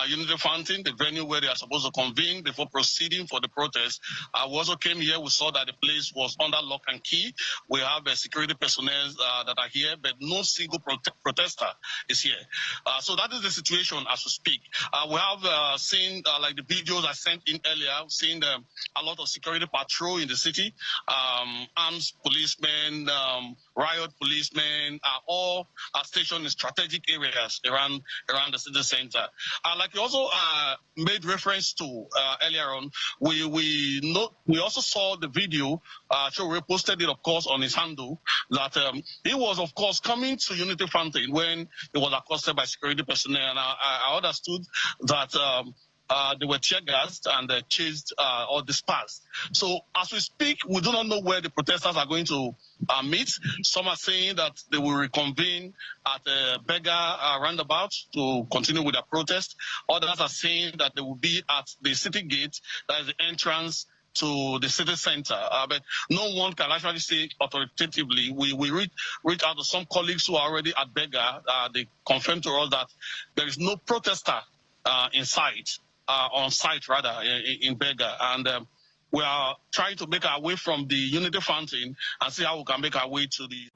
Unity Fountain, the venue where they are supposed to convene before proceeding for the protest. We also came here. We saw that the place was under lock and key. We have security personnel that are here, but no single protester is here. So that is the situation as we speak. We have seen, like the videos I sent in earlier, seen a lot of security patrol in the city, armed policemen, riot policemen, all stationed in strategic areas around the city center. Like you also made reference to earlier on, we also saw the video. Show posted it, of course, on his handle that he was, of course, coming to Unity Fountain when he was accosted by security personnel, and I understood that. They were tear gassed and chased or dispersed. So as we speak, we do not know where the protesters are going to meet. Some are saying that they will reconvene at the Beggar roundabout to continue with their protest. Others are saying that they will be at the city gate, that is the entrance to the city center. But no one can actually say authoritatively. We reach out to some colleagues who are already at Beggar. They confirmed to us that there is no protester on site rather, in Beggar. And we are trying to make our way from the Unity Fountain and see how we can make our way to the...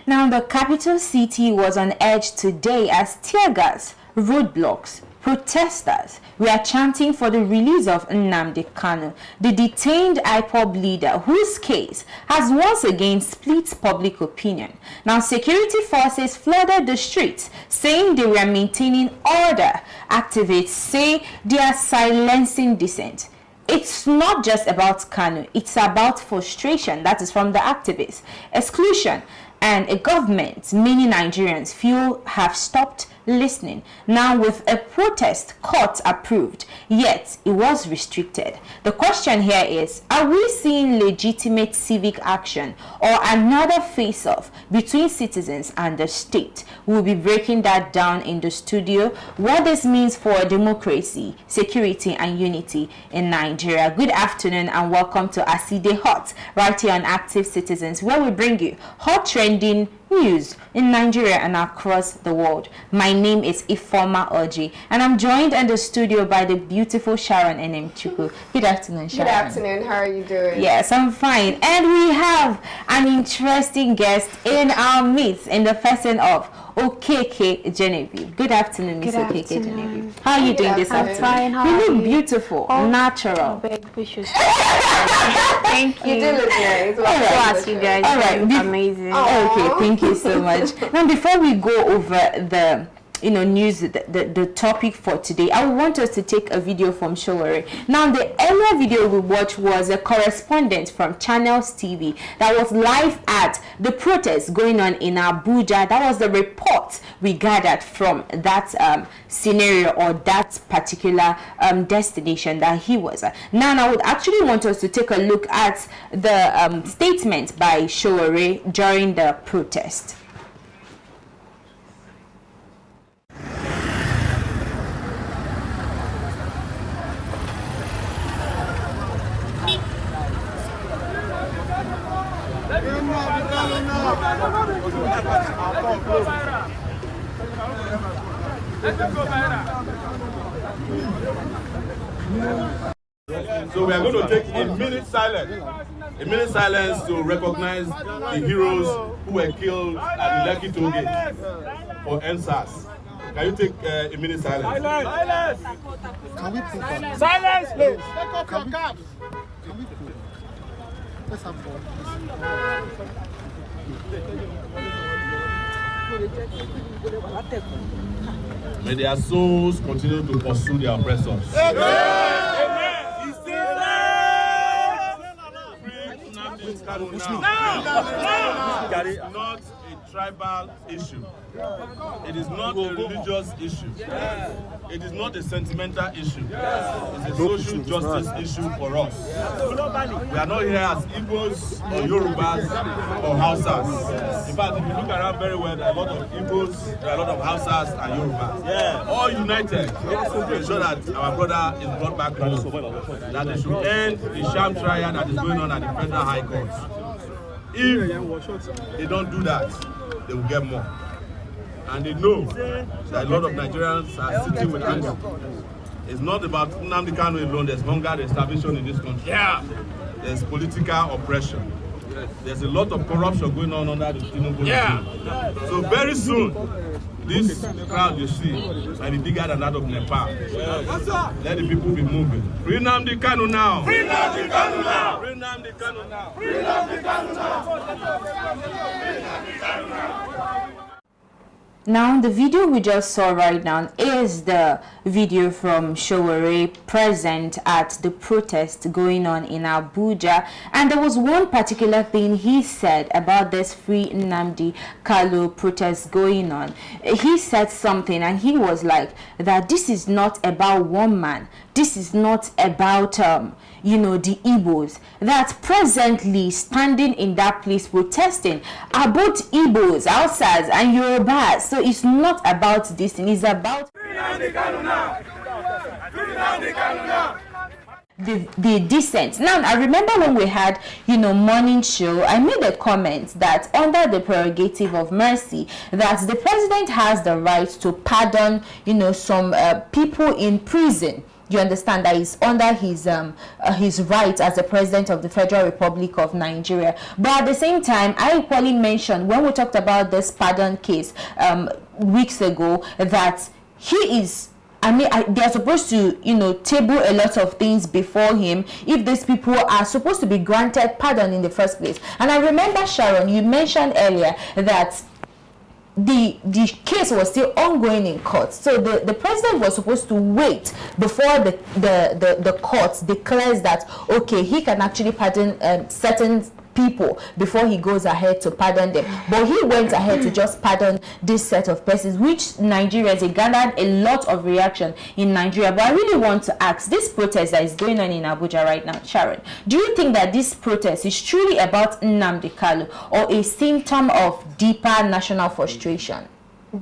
Now, the capital city was on edge today as tear gas, roadblocks, protesters were chanting for the release of Nnamdi Kanu, the detained IPOB leader whose case has once again split public opinion. Now, security forces flooded the streets, saying they were maintaining order. Activists say they are silencing dissent. It's not just about Kanu, it's about frustration, that is from the activists, exclusion, and a government many Nigerians feel have stopped listening. Now, with a protest court approved, yet it was restricted. The question here is, are we seeing legitimate civic action or another face-off between citizens and the state? We'll be breaking that down in the studio, what this means for democracy, security, and unity in Nigeria. Good afternoon and welcome to Aside Hot, right here on Active Citizens, where we bring you hot trending news in Nigeria and across the world. My name is Ifoma Oji, and I'm joined in the studio by the beautiful Sharon Enemchukwu. Good afternoon, Sharon. Good afternoon. How are you doing? Yes, I'm fine. And we have an interesting guest in our midst in the person of Okeke Genevieve. Good afternoon, Miss Okeke Genevieve. How are you doing this afternoon? Fine. How you are look beautiful, natural. Thank you. You do look nice. All right, you guys. All right, amazing. Okay, thank you so much. Now, before we go over the news, the topic for today, I want us to take a video from Showore. Now, the earlier video we watched was a correspondent from Channels TV that was live at the protest going on in Abuja. That was the report we gathered from that scenario or that particular destination that he was at. Now, I would actually want us to take a look at the statement by Showore during the protest. So we are going to take a minute silence to recognize the heroes who were killed at the Lekki toll gate for EndSARS. Can you take a minute silence? Silence! Can we put that? Silence, please! Take off your caps! Can we put? Let's have fun. May their souls continue to pursue their oppressors. Not a tribal issue. It is not a religious issue. It is not a sentimental issue. It's a social justice issue for us. We are not here as Igbos or Yorubas or Hausas. In fact, if you look around very well, there are a lot of Igbos, there are a lot of Hausas and Yorubas. All united to ensure that our brother is brought back home. That they should end the sham trial that is going on at the Federal High Court. If they don't do that, they will get more. And they know that a lot of Nigerians are sitting with anger. It's not about Nnamdi Kanu alone. There's hunger, there's starvation in this country. Yeah. There's political oppression. There's a lot of corruption going on under the Tinubu. Yeah. So very soon, this crowd you see might be bigger than that of Nepal. Let the people be moving. Free Nnamdi Kanu now. Free Nnamdi Kanu now. Free Nnamdi Kanu now. Free Nnamdi Kanu now. Now, the video we just saw right now is the video from Sowore present at the protest going on in Abuja. And there was one particular thing he said about this Free Nnamdi Kanu protest going on. He said something and he was like that this is not about one man. This is not about you know, the Igbos that presently standing in that place protesting are both Igbos, Hausas and Yorubas. So it's not about this thing, it's about the dissent. Now, I remember when we had, you know, morning show, I made a comment that under the prerogative of mercy, that the president has the right to pardon, you know, some people in prison. You understand that is under his right as the president of the Federal Republic of Nigeria. But at the same time, I equally mentioned when we talked about this pardon case weeks ago that he is, I mean, they're supposed to, you know, table a lot of things before him if these people are supposed to be granted pardon in the first place. And I remember, Sharon, you mentioned earlier that the case was still ongoing in court, so the president was supposed to wait before the court declares that okay, he can actually pardon certain people before he goes ahead to pardon them. But he went ahead to just pardon this set of persons, which Nigerians, it gathered a lot of reaction in Nigeria. But I really want to ask, this protest that is going on in Abuja right now, Sharon, do you think that this protest is truly about Nnamdi Kanu or a symptom of deeper national frustration?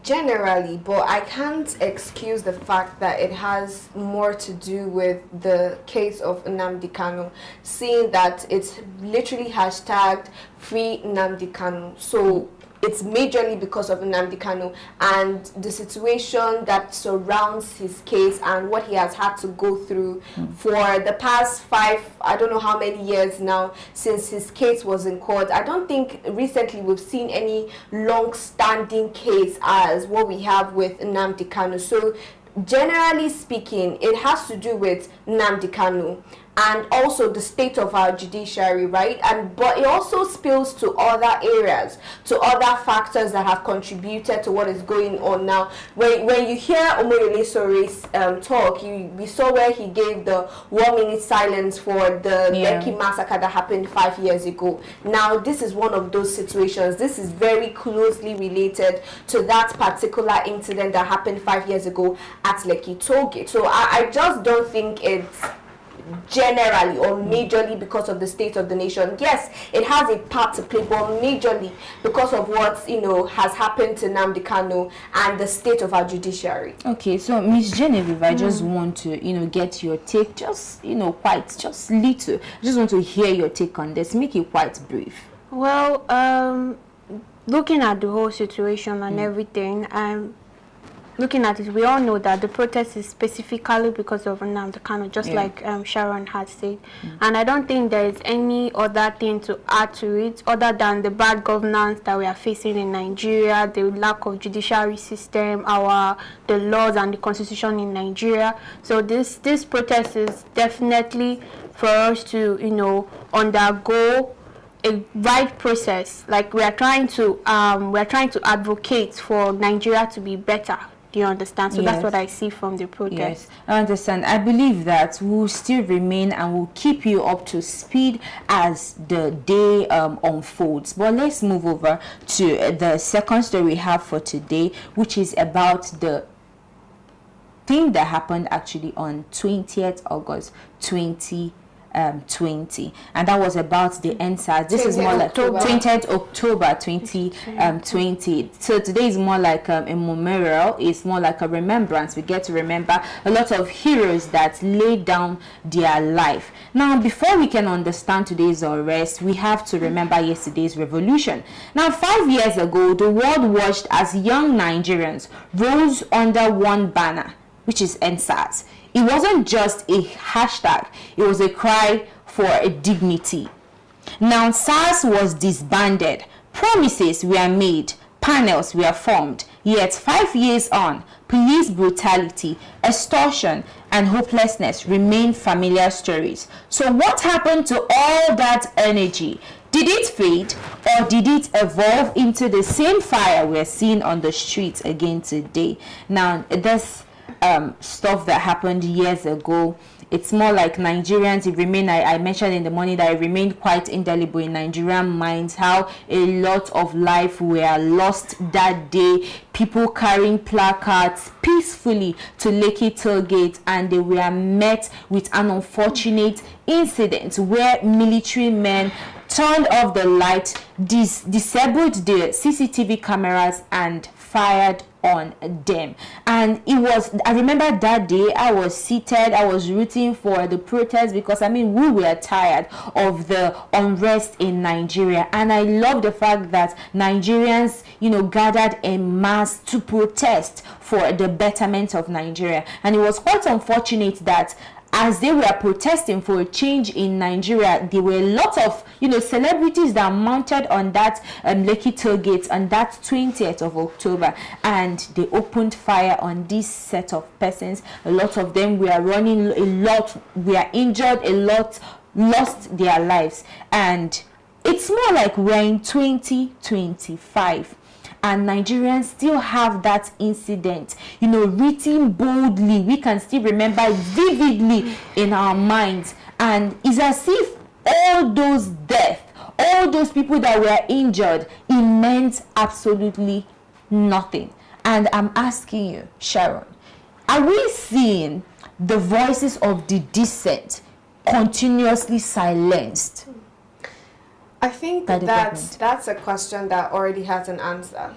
Generally, but I can't excuse the fact that it has more to do with the case of Nnamdi Kanu, seeing that it's literally hashtagged Free Nnamdi Kanu. So it's majorly because of Nnamdi Kanu and the situation that surrounds his case and what he has had to go through for the past I don't know how many years now since his case was in court. I don't think recently we've seen any long-standing case as what we have with Nnamdi Kanu. So generally speaking, it has to do with Nnamdi Kanu and also the state of our judiciary, right? But it also spills to other areas, to other factors that have contributed to what is going on now. When you hear Omoyele Sore's talk, we saw where he gave the 1 minute silence for the Lekki massacre that happened 5 years ago. Now, this is one of those situations. This is very closely related to that particular incident that happened 5 years ago at Lekki Tollgate. So I just don't think it's generally or majorly because of the state of the nation. Yes, it has a part to play, but majorly because of what, you know, has happened to Nnamdi Kanu and the state of our judiciary. Okay, so Miss Genevieve, I just want to, you know, get your take, just, you know, just little. I just want to hear your take on this. Make it quite brief. Well, looking at the whole situation and everything, looking at it, we all know that the protest is specifically because of Nnamdi Kanu, just like Sharon had said. And I don't think there is any other thing to add to it other than the bad governance that we are facing in Nigeria, the lack of judiciary system, the laws and the constitution in Nigeria. So this protest is definitely for us to, you know, undergo a right process. Like we are trying to advocate for Nigeria to be better. You understand? So that's what I see from the protest. Yes, I understand. I believe that we'll still remain and we'll keep you up to speed as the day unfolds. But let's move over to the second story we have for today, which is about the thing that happened actually on 20th August 2020. 2020, and that was about the EndSARS. This is more like 20th October 2020. So today is more like a memorial. It's more like a remembrance. We get to remember a lot of heroes that laid down their life. Now, before we can understand today's arrest, we have to remember yesterday's revolution. Now, 5 years ago, the world watched as young Nigerians rose under one banner, which is EndSARS. It wasn't just a hashtag, it was a cry for a dignity. Now, SARS was disbanded, promises were made, panels were formed, yet 5 years on, police brutality, extortion, and hopelessness remain familiar stories. So what happened to all that energy? Did it fade, or did it evolve into the same fire we're seeing on the streets again today? Now, this stuff that happened years ago, it's more like Nigerians, it remained, I mentioned in the morning that it remained quite indelible in Nigerian minds, how a lot of life were lost that day. People carrying placards peacefully to Lekki tailgate, and they were met with an unfortunate incident where military men turned off the light, disabled the CCTV cameras, and fired on them. And it was, I remember that day I was seated, I was rooting for the protest, because I mean, we were tired of the unrest in Nigeria. And I love the fact that Nigerians, you know, gathered en masse to protest for the betterment of Nigeria. And it was quite unfortunate that as they were protesting for a change in Nigeria, there were a lot of, you know, celebrities that mounted on that Lekki tailgate on that 20th of October, and they opened fire on this set of persons. A lot of them were running, a lot were injured, a lot lost their lives. And it's more like we're in 2025. And Nigerians still have that incident, you know, written boldly. We can still remember it vividly in our minds. And it's as if all those deaths, all those people that were injured, it meant absolutely nothing. And I'm asking you, Sharon, are we seeing the voices of the dissent continuously silenced? I think that's a question that already has an answer.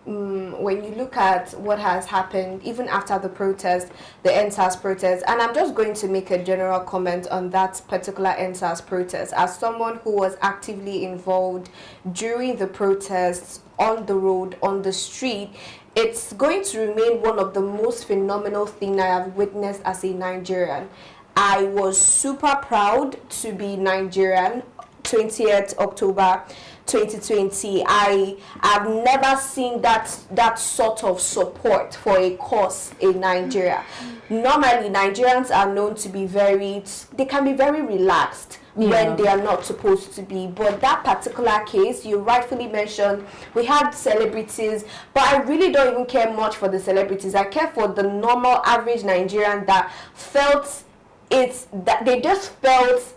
When you look at what has happened, even after the protest, the EndSARS protest, and I'm just going to make a general comment on that particular EndSARS protest, as someone who was actively involved during the protests, on the road, on the street, it's going to remain one of the most phenomenal things I have witnessed as a Nigerian. I was super proud to be Nigerian. 20th October 2020. I have never seen that sort of support for a cause in Nigeria. Normally, Nigerians are known to be they can be very relaxed when they are not supposed to be. But that particular case, you rightfully mentioned, we had celebrities, but I really don't even care much for the celebrities. I care for the normal average Nigerian that felt that they just felt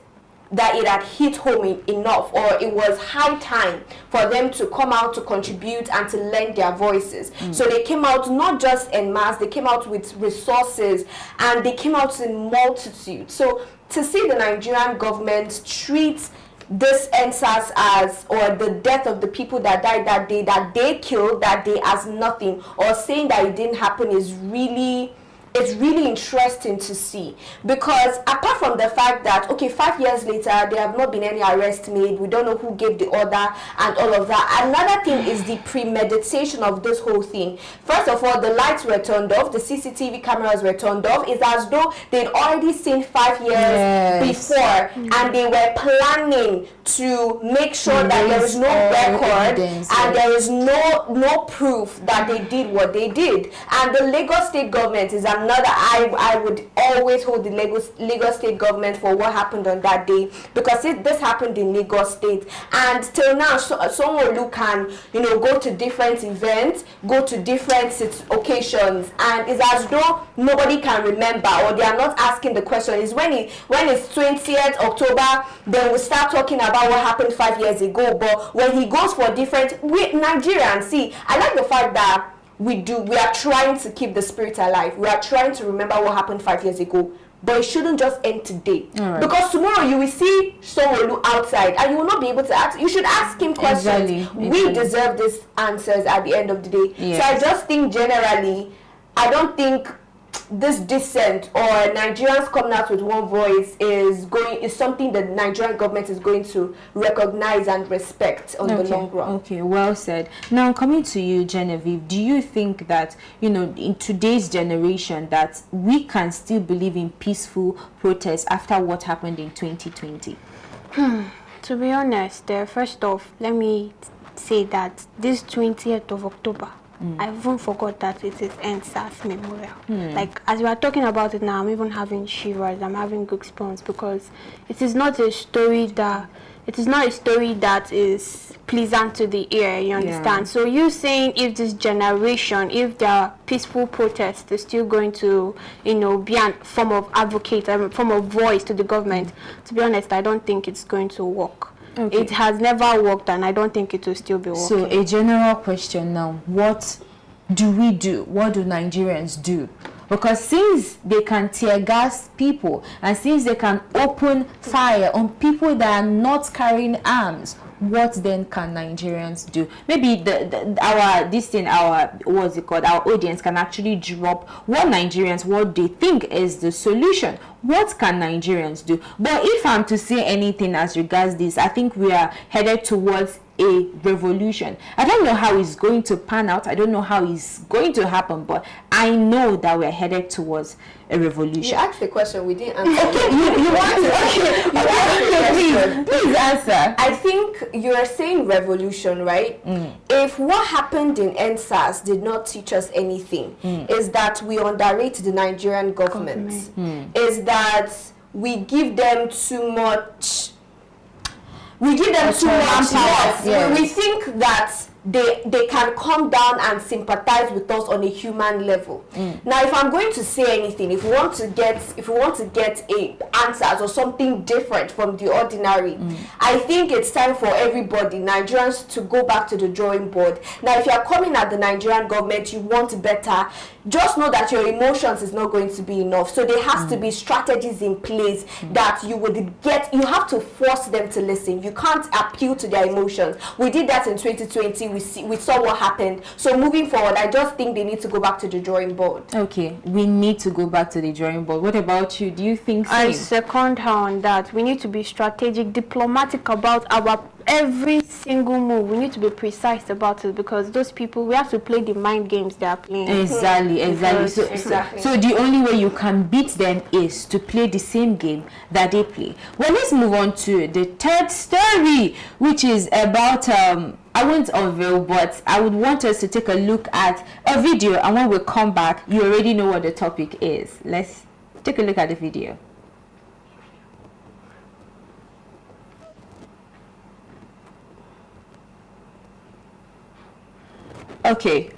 that it had hit home enough, or it was high time for them to come out to contribute and to lend their voices. So they came out not just en masse, they came out with resources, and they came out in multitude. So to see the Nigerian government treat this EndSARS as, or the death of the people that died that day, that they killed that day, as nothing, or saying that it didn't happen, is really, it's really interesting to see. Because apart from the fact that, okay, 5 years later, there have not been any arrests made, we don't know who gave the order and all of that. Another thing is the premeditation of this whole thing. First of all, the lights were turned off, the CCTV cameras were turned off. It's as though they'd already seen 5 years before, and they were planning to make sure that there is no record and there is no proof that they did what they did. And the Lagos state government is another, I would always hold the Lagos state government for what happened on that day, because this happened in Lagos state, and till now someone who can, you know, go to different events, go to different occasions, and it's as though nobody can remember, or they are not asking the question. Is when it's 20th October, then we start talking about what happened 5 years ago. But when he goes for different, Nigerians, see, I like the fact that we are trying to keep the spirit alive. We are trying to remember what happened 5 years ago. but it shouldn't just end today. Right. Because tomorrow you will see someone outside and you will not be able to ask. You should ask him questions. Exactly. We deserve these answers at the end of the day. Yes. So I just think generally, I don't think this dissent or Nigerians coming out with one voice is something the Nigerian government is going to recognize and respect on the long run. Okay, well said. Now coming to you, Genevieve, do you think that, you know, in today's generation that we can still believe in peaceful protests after what happened in 2020? To be honest, first off, let me say that this 20th of October, I even forgot that it is EndSARS Memorial. Like, as we are talking about it now, I'm even having shivers, I'm having goosebumps, because it is not a story that is pleasant to the ear, you understand? So you saying if this generation, if their peaceful protest is still going to, you know, be a form of advocate, a form of voice to the government, to be honest, I don't think it's going to work. Okay. It has never worked, and I don't think it will still be working. So a general question now, what do we do? What do Nigerians do? Because since they can tear gas people, and since they can open fire on people that are not carrying arms, what then can Nigerians do? Maybe our audience can actually drop what they think is the solution. What can Nigerians do? But if I'm to say anything as regards this, I think we are headed towards a revolution. I don't know how it's going to pan out. I don't know how it's going to happen, but I know that we're headed towards a revolution. You asked the question, we didn't answer. Okay, you want to please answer. I think you're saying revolution, right? If what happened in EndSARS did not teach us anything, is that we underrate the Nigerian government. Is that we give them too much. We give them too much. Yes. We think that they can come down and sympathize with us on a human level. Now, if I'm going to say anything, if we want to get answers or something different from the ordinary, I think it's time for everybody, Nigerians, to go back to the drawing board. Now, if you're coming at the Nigerian government, you want better, just know that your emotions is not going to be enough. So there has to be strategies in place that you have to force them to listen. You can't appeal to their emotions. We did that in 2020. We saw what happened. So moving forward, I just think they need to go back to the drawing board. Okay, we need to go back to the drawing board. What about you? Do you think so? I second her on that. We need to be strategic, diplomatic about our every single move. We need to be precise about it, because those people, we have to play the mind games they are playing. Exactly. So the only way you can beat them is to play the same game that they play. Well, let's move on to the third story, which is about I won't unveil, but I would want us to take a look at a video, and when we come back, you already know what the topic is. Let's take a look at the video. Okay.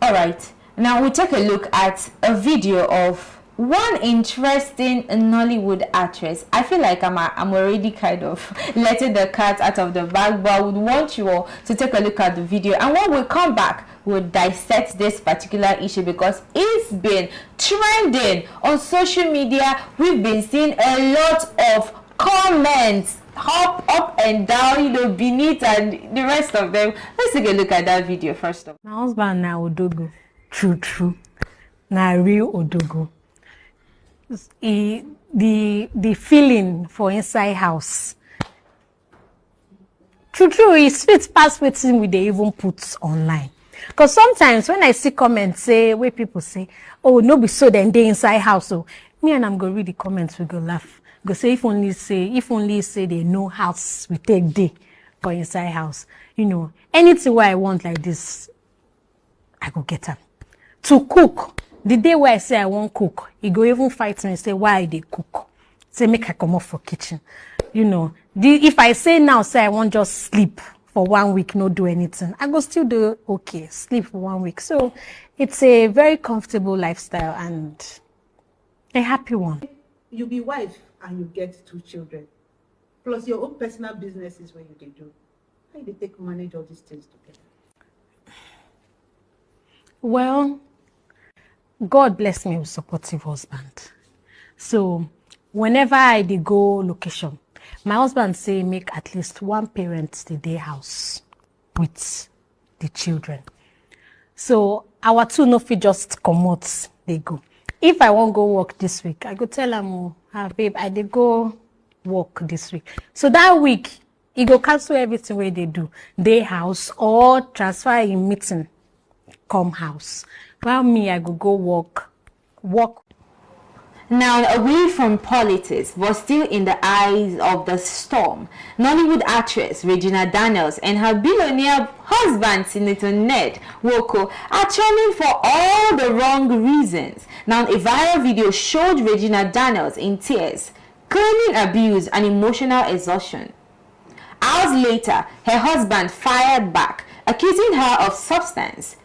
All right. Now we take a look at a video of one interesting Nollywood actress. I feel like I'm already kind of letting the cat out of the bag, but I would want you all to take a look at the video, and when we come back, we'll dissect this particular issue, because it's been trending on social media. We've been seeing a lot of comments up and down, you know, beneath and the rest of them. Let's take a look at that video first of all. My husband now Odogo, true, na real Odogo. The feeling for inside house, true, is fit past waiting with they even put online. Because sometimes when I see comments say where people say, oh, no be so then they inside house, so me and I'm gonna read the comments, we go laugh. Go say if only say they know house we take day go inside house. You know, anything where I want like this, I go get them. To cook, the day where I say I won't cook, he go even fight me and say why they cook. Say make I come up for kitchen. You know, if I say now say I won't just sleep for 1 week, no do anything, I go still do okay, sleep for 1 week. So it's a very comfortable lifestyle and a happy one. You be wife and you get 2 children. plus your own personal businesses where you can do. How do they manage all these things together? Well, God bless me with supportive husband. So whenever I dey go location, my husband say make at least one parent stay their house with the children. So our two no fit just comot, they go. If I won't go work this week, I go tell him, babe, I dey go work this week. So that week, he go cancel everything where they do. They house or transfer in meeting, come house. While me, I go work. Now, away from politics, but still in the eyes of the storm, Nollywood actress Regina Daniels and her billionaire husband, Senator Ned Nwoko, are trending for all the wrong reasons. Now, a viral video showed Regina Daniels in tears, claiming abuse and emotional exhaustion. Hours later, her husband fired back, accusing her of substance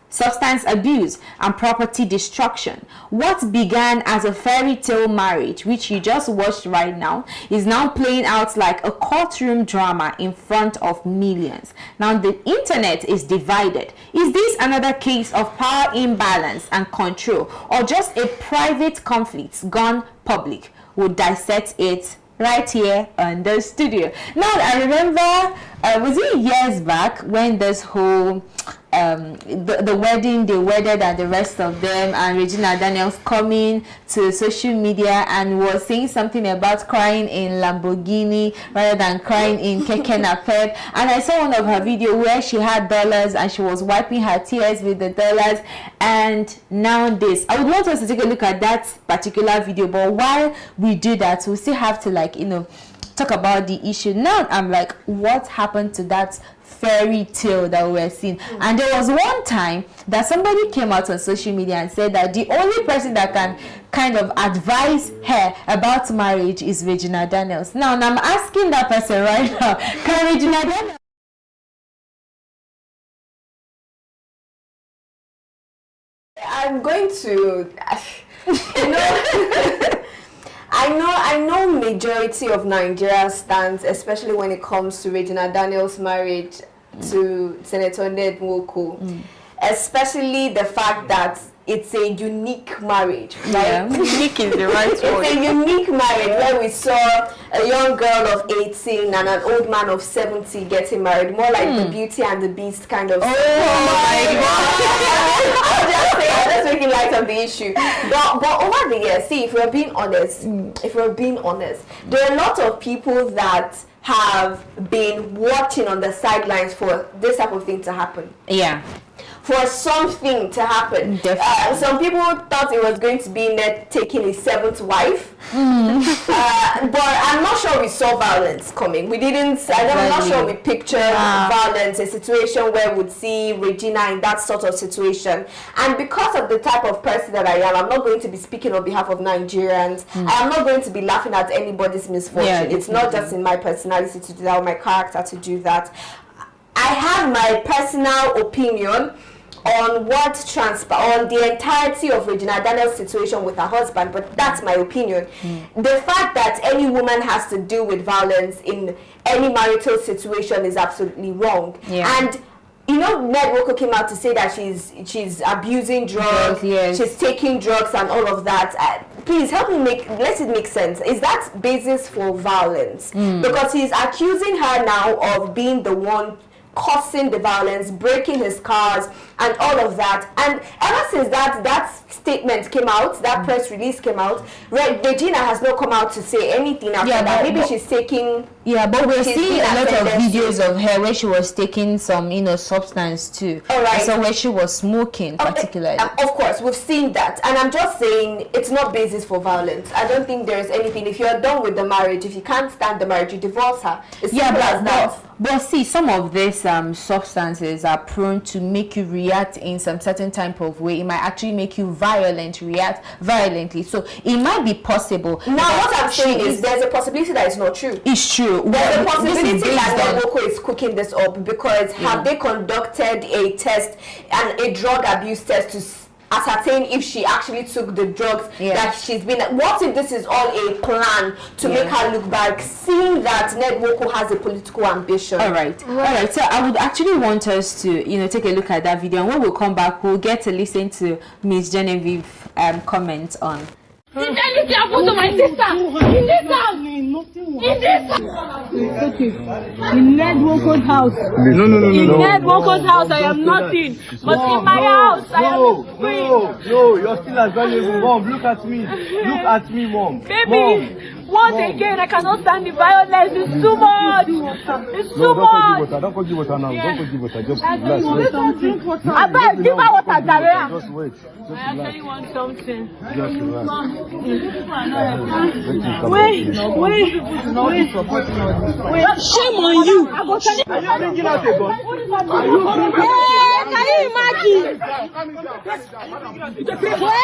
abuse and property destruction. What began as a fairy tale marriage, which you just watched right now, is now playing out like a courtroom drama in front of millions. Now the internet is divided. Is this another case of power imbalance and control, or just a private conflict gone public? We'll dissect it right here on the studio. Now I remember, was it years back when this whole the wedding, they wedded and the rest of them, and Regina Daniels coming to social media and was saying something about crying in Lamborghini rather than crying in Keke Napep. And I saw one of her video where she had dollars and she was wiping her tears with the dollars. And now this, I would want us to take a look at that particular video, but while we do that, we still have to talk about the issue. Now I'm like, what happened to that fairy tale that we were seeing? And there was one time that somebody came out on social media and said that the only person that can kind of advise her about marriage is Regina Daniels. Now I'm asking that person right now, can Regina Daniels? I'm going to, I know majority of Nigeria stands, especially when it comes to Regina Daniels' marriage to Senator Ned Nwoko, especially the fact that it's a unique marriage, right? Yeah. Unique is the right word. It's a unique marriage where we saw a young girl of 18 and an old man of 70 getting married, more like the Beauty and the Beast kind of. Oh my God! I'm just making light of the issue. But over the years, see, if we're being honest, there are a lot of people that have been watching on the sidelines for this type of thing to happen. Yeah. For something to happen. Some people thought it was going to be Ned taking his 7th wife. But I'm not sure we saw violence coming. We didn't, I'm not sure we pictured violence, a situation where we'd see Regina in that sort of situation. And because of the type of person that I am, I'm not going to be speaking on behalf of Nigerians. I'm not going to be laughing at anybody's misfortune. Yeah, it's not just in my personality to do that or my character to do that. I have my personal opinion on on the entirety of Regina Daniels' situation with her husband, but that's my opinion. The fact that any woman has to deal with violence in any marital situation is absolutely wrong. And Ned Nwoko came out to say that she's abusing drugs, she's taking drugs and all of that. Please help me let it make sense. Is that basis for violence? Because he's accusing her now of being the one causing the violence, breaking his cars and all of that. And ever since that statement came out, that press release came out, Regina has not come out to say anything after that. Maybe she's taking... Yeah, but we're seeing a lot of videos of her where she was taking some, substance too. All right. So where she was smoking particularly. Of course, we've seen that. And I'm just saying it's not basis for violence. I don't think there's anything. If you're done with the marriage, if you can't stand the marriage, you divorce her. It's simple as that. But see, some of these substances are prone to make you react in some certain type of way. It might actually make you react violently. So it might be possible. Now, what I'm saying is there's a possibility that it's not true. It's true. There's a possibility that Nwoko is cooking this up because have they conducted a test and a drug abuse test to ascertain if she actually took the drugs that she's been. What if this is all a plan to make her look bad, seeing that Ned Nwoko has a political ambition? All right. So I would actually want us to, take a look at that video, and when we come back, we'll get to listen to Miss Genevieve comment on. Did anything happen to my sister? In this house? In this house? Okay. In Ned Nwoko's house. No. In Ned Nwoko's house, I am nothing. But in my house, I am a queen. No, you're still as valuable. Mom, look at me. Look at me, Mom. Baby, once again, I cannot stand the violence. It's too much. It's too much. Don't go give water now. Don't go give water. Just relax. I bet give her water, Daria. Just wait. I actually want something. Just relax. Wait. Shame on you. Are you thinking out a gun? Can you imagine? Wait.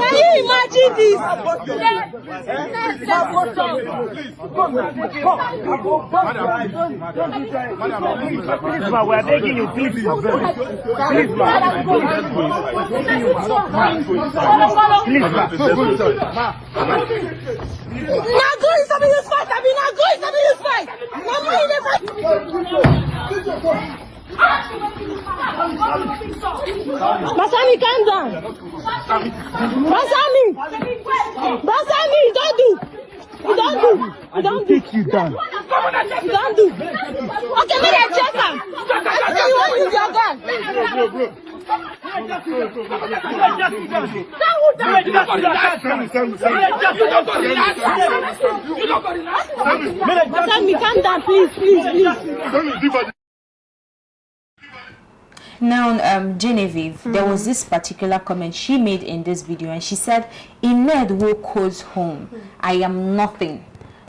Can you imagine this? Madam, we are begging you, please. Please, Now go is something this fight. Now go is something this fight. Mama in the fight. Basami, calm down. Basami, don't do. You don't do. take you down. You don't do. Okay, let me check him. I see you want to use your gun. Basami, calm down, please. Now, Genevieve, there was this particular comment she made in this video, and she said, in Ned Nwoko's home, I am nothing,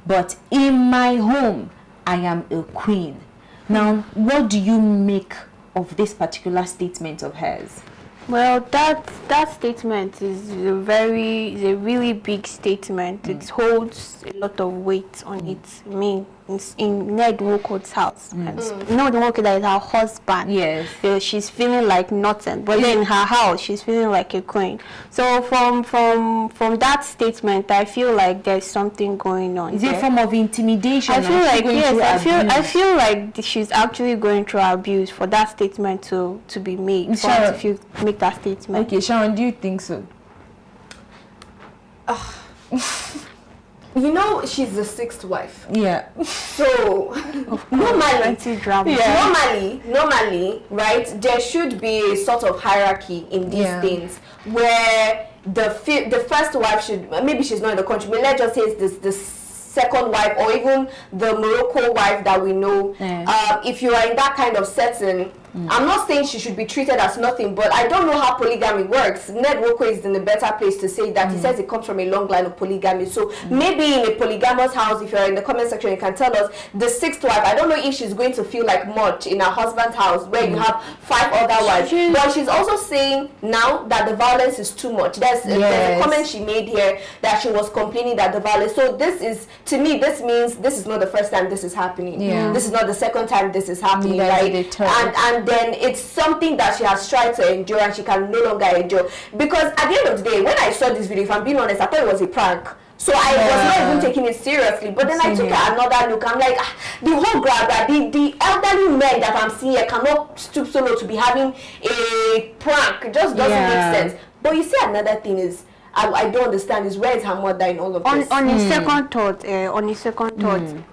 but in my home, I am a queen. Now, what do you make of this particular statement of hers? Well, that statement is a really big statement. It holds a lot of weight on it. I mean, it's in Ned Nwoko's house. Ned Nwoko, that is her husband. Yes. So she's feeling like nothing, but then in her house, she's feeling like a queen. So from that statement, I feel like there's something going on. Is it a form of intimidation? I feel like I feel like she's actually going through abuse for that statement to be made. Sharon, if you make that statement. Okay, Sharon, do you think so? You know, she's the sixth wife. Yeah. So normally, right, there should be a sort of hierarchy in these things where the first wife should, maybe she's not in the country, but let's just say it's the second wife, or even the Morocco wife that we know. If you are in that kind of setting, I'm not saying she should be treated as nothing, but I don't know how polygamy works. Ned Nwoko is in a better place to say that. He says it comes from a long line of polygamy. So maybe in a polygamous house, if you're in the comment section, you can tell us the sixth wife. I don't know if she's going to feel like much in her husband's house where you have 5 other wives. But she's also saying now that the violence is too much. There's a comment she made here that she was complaining that the violence. So this is, to me, this means this is not the first time this is happening. This is not the second time this is happening, right? And then it's something that she has tried to endure and she can no longer endure. Because at the end of the day, when I saw this video, if I'm being honest, I thought it was a prank. So I was not even taking it seriously. But then I took another look. I'm like, the whole grab, the elderly men that I'm seeing here cannot stoop so low to be having a prank. It just doesn't make sense. But you see, another thing is, I don't understand is, where is her mother in all of this? On a second thought,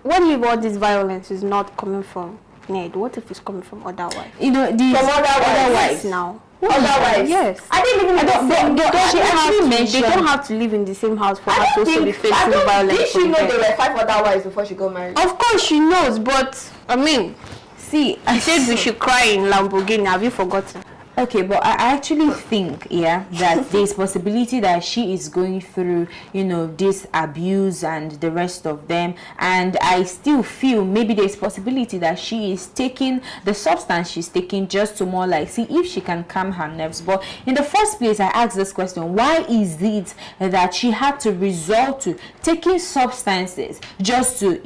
what if all this violence is not coming from Ned? What if it's coming from other wives? You know, from other wives now. Otherwise, yes. I didn't even they don't have to live in the same house for her to also be facing violence. Did she know there were 5 other wives before she got married? Of course she knows, but I mean, see, I said we should cry in Lamborghini. Have you forgotten? Okay, but I actually think, that there's possibility that she is going through, this abuse and the rest of them. And I still feel maybe there's possibility that she is taking the substance she's taking just to more like see if she can calm her nerves. But in the first place, I asked this question, why is it that she had to resort to taking substances just to,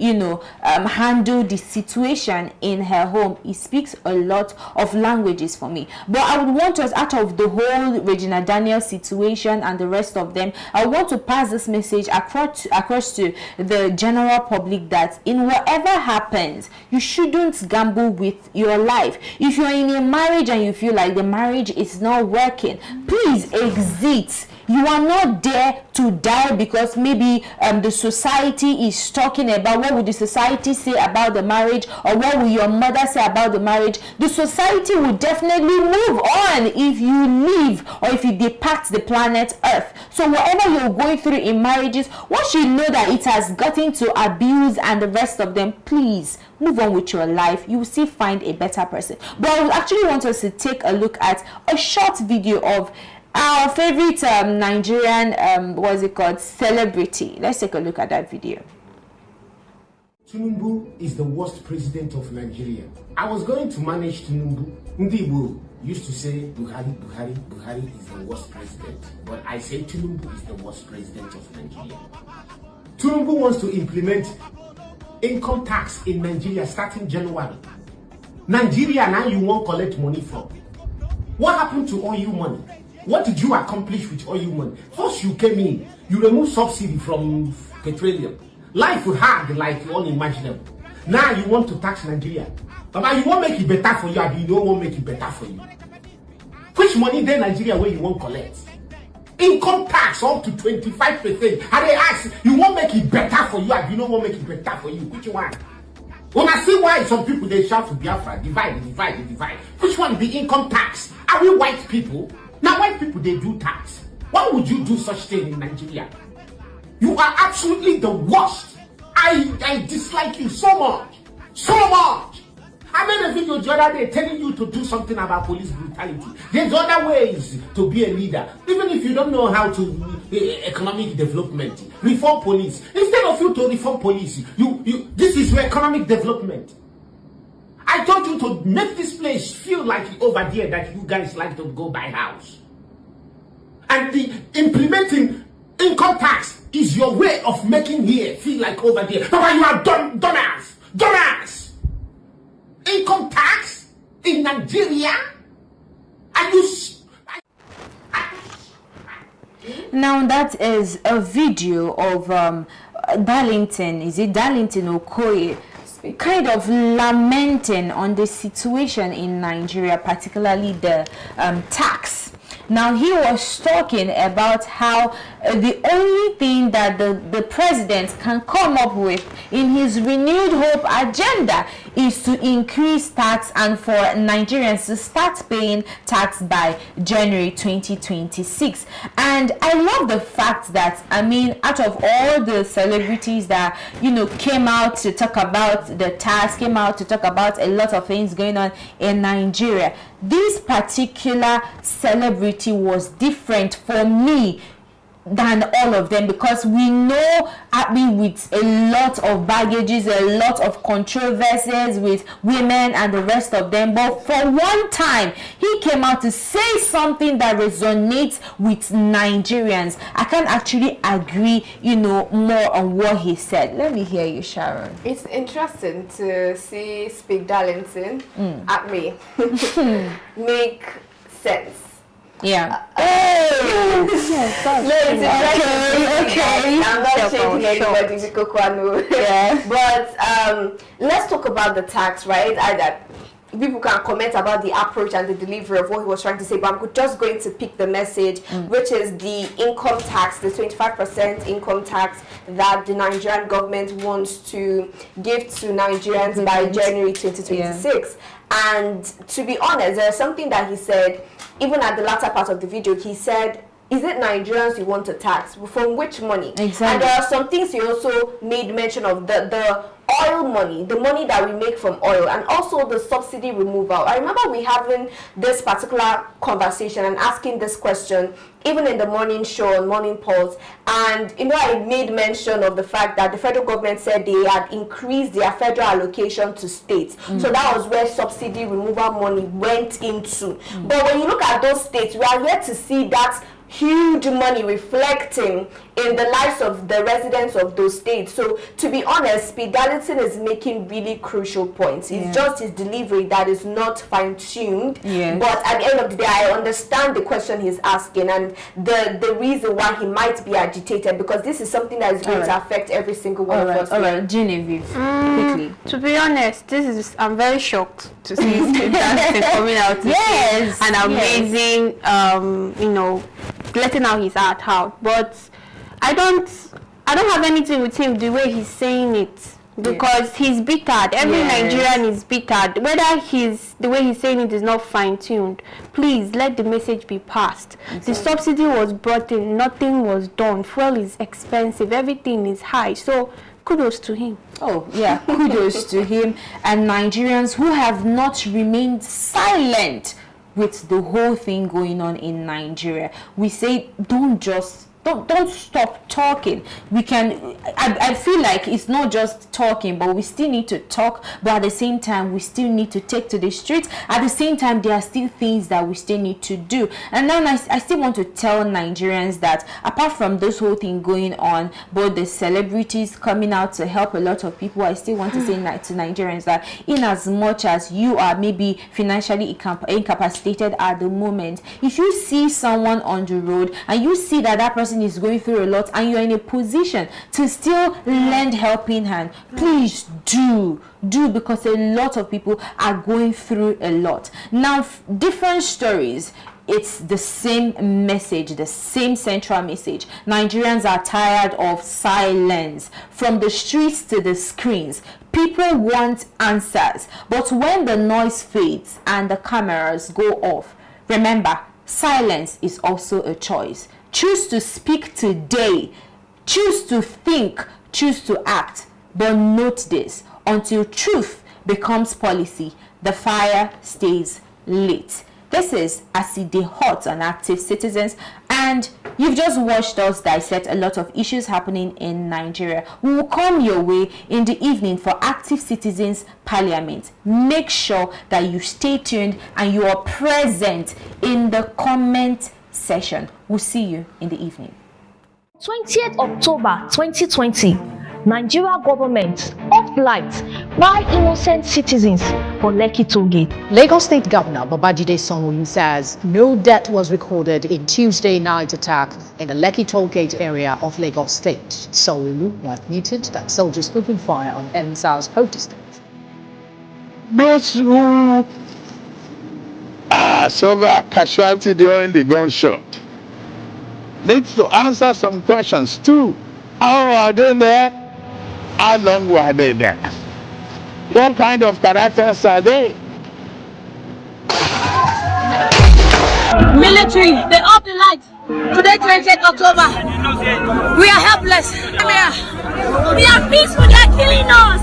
handle the situation in her home? It speaks a lot of languages for me. But I would want us, out of the whole Regina Daniels situation and the rest of them, I want to pass this message across to the general public that in whatever happens, you shouldn't gamble with your life. If you're in a marriage and you feel like the marriage is not working, please exit. You are not there to die because maybe the society is talking about what would the society say about the marriage, or what will your mother say about the marriage. The society will definitely move on if you leave or if you depart the planet Earth. So whatever you're going through in marriages, once you know that it has gotten to abuse and the rest of them, please move on with your life. You will still find a better person. But I would actually want us to take a look at a short video of our favorite Nigerian, what's it called, celebrity. Let's take a look at that video. Tinubu is the worst president of Nigeria. I was going to manage Tinubu. Ndibu used to say Buhari is the worst president. But I say Tinubu is the worst president of Nigeria. Tinubu wants to implement income tax in Nigeria starting January. Nigeria, now you won't collect money from. What happened to all your money? What did you accomplish with all your money? First you came in, you removed subsidy from petroleum. Life was hard like unimaginable. Now you want to tax Nigeria. But you won't make it better for you, and you don't want to make it better for you. Which money then Nigeria where you won't collect? Income tax up to 25%. And they ask, you won't make it better for you, and you don't want to make it better for you. Which one? When I see why some people they shout to Biafra, divide. Which one be income tax? Are we white people? Now white people, they do tax. Why would you do such thing in Nigeria? You are absolutely the worst. I dislike you so much. So much. I made a video the other day telling you to do something about police brutality. There's other ways to be a leader. Even if you don't know how to economic development, reform police. Instead of you to reform police, this is your economic development. I told you to make this place feel like over there that you guys like to go buy house. And the implementing income tax is your way of making here feel like over there. But you are dumbass. Income tax in Nigeria? And you... Now that is a video of Darlington. Is it Darlington Okoye? Kind of lamenting on the situation in Nigeria, particularly the tax. Now he was talking about how the only thing that the president can come up with in his renewed hope agenda is to increase tax and for Nigerians to start paying tax by January 2026. And I love the fact that, I mean, out of all the celebrities that, you know, came out to talk about the tax, came out to talk about a lot of things going on in Nigeria, this particular celebrity was different for me than all of them, because we know Abby with a lot of baggages, a lot of controversies with women and the rest of them, but for one time he came out to say something that resonates with Nigerians. I can actually agree, you know, more on what he said. Let me hear you, Sharon. It's interesting to see Speak Darlington at me make sense. Yeah. I'm not shaking anybody because Kanu. Yeah. But let's talk about the tax, right? People can comment about the approach and the delivery of what he was trying to say, but I'm just going to pick the message, which is the income tax, the 25% income tax that the Nigerian government wants to give to Nigerians by January 2026. Yeah. And to be honest, there's something that he said, even at the latter part of the video. He said, is it Nigerians you want to tax? From which money? Exactly. And there are some things he also made mention of, the oil money, the money that we make from oil, and also the subsidy removal. I remember we having this particular conversation and asking this question even in the morning show on Morning Pulse, and you know, I made mention of the fact that the federal government said they had increased their federal allocation to states. So that was where subsidy removal money went into. But when you look at those states, we are yet to see that huge money reflecting in the lives of the residents of those states. So to be honest, Fidelity is making really crucial points. It's just his delivery that is not fine-tuned. But at the end of the day, I understand the question he's asking and the reason why he might be agitated, because this is something that is going to affect every single one of us. All right, Genevieve, quickly. To be honest, I'm very shocked to see Stanbic coming out to say an amazing, you know, letting out his heart out. But I don't have anything with him the way he's saying it, because he's bittered. Every Nigerian is bittered. Whether the way he's saying it is not fine-tuned, please let the message be passed. The subsidy was brought in, nothing was done. Fuel is expensive, everything is high. So kudos to him. Oh yeah, kudos to him and Nigerians who have not remained silent with the whole thing going on in Nigeria. We say don't stop talking. We can, I feel like it's not just talking, but we still need to talk, but at the same time we still need to take to the streets. At the same time, there are still things that we still need to do. And then I still want to tell Nigerians that apart from this whole thing going on, both the celebrities coming out to help a lot of people, I still want to say to Nigerians that in as much as you are maybe financially incapacitated at the moment, if you see someone on the road and you see that person is going through a lot and you're in a position to still lend helping hand, please do, because a lot of people are going through a lot. Now, different stories, it's the same message, the same central message. Nigerians are tired of silence. From the streets to the screens, people want answers. But when the noise fades and the cameras go off, remember, silence is also a choice. Choose to speak today. Choose to think. Choose to act. But note this, until truth becomes policy, the fire stays lit. This is Acide Hot on Active Citizens, and you've just watched us dissect a lot of issues happening in Nigeria. We will come your way in the evening for Active Citizens Parliament. Make sure that you stay tuned and you are present in the comment session. We'll see you in the evening. 20th October 2020, Nigeria government off lights while innocent citizens for Lekki tollgate. Lagos State Governor Babajide Sanwo-Olu says no death was recorded in Tuesday night attack in the Lekki tollgate area of Lagos State. Sanwo-Olu admitted that soldiers opened fire on EndSARS protesters. Those who suffered casualty during the gunshot need to answer some questions too. How are they there? How long were they there? What kind of characters are they? Military, they off the lights. Today, 20th October. We are helpless. We are peaceful. They are killing us.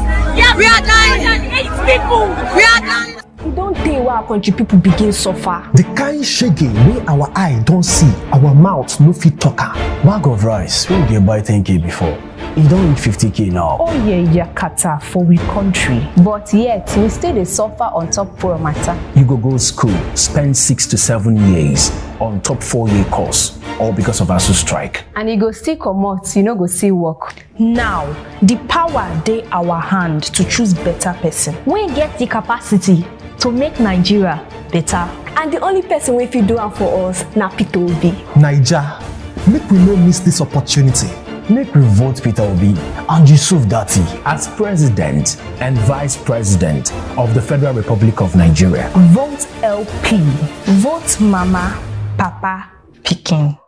We are dying. 8 people. We are dying. We don't tell why our country people begin suffer. The kind shaking wey our eye don't see, our mouth no fit talk. Bag of rice wey dey buy 10k before, e don reach 50k now. Oh yeah, yakata for we country, but yet we still dey suffer on top poor matter. You go school, spend 6 to 7 years on top 4-year course, all because of ASUU strike. And you go still comot, you no go see work. Now, the power dey our hand to choose better person. We get the capacity to make Nigeria better. And the only person wey fit do am for us na Peter Obi. Naija, make we no miss this opportunity. Make we vote Peter Obi and Yusuf Dati as President and Vice President of the Federal Republic of Nigeria. Vote LP. Vote Mama, Papa, Pikin.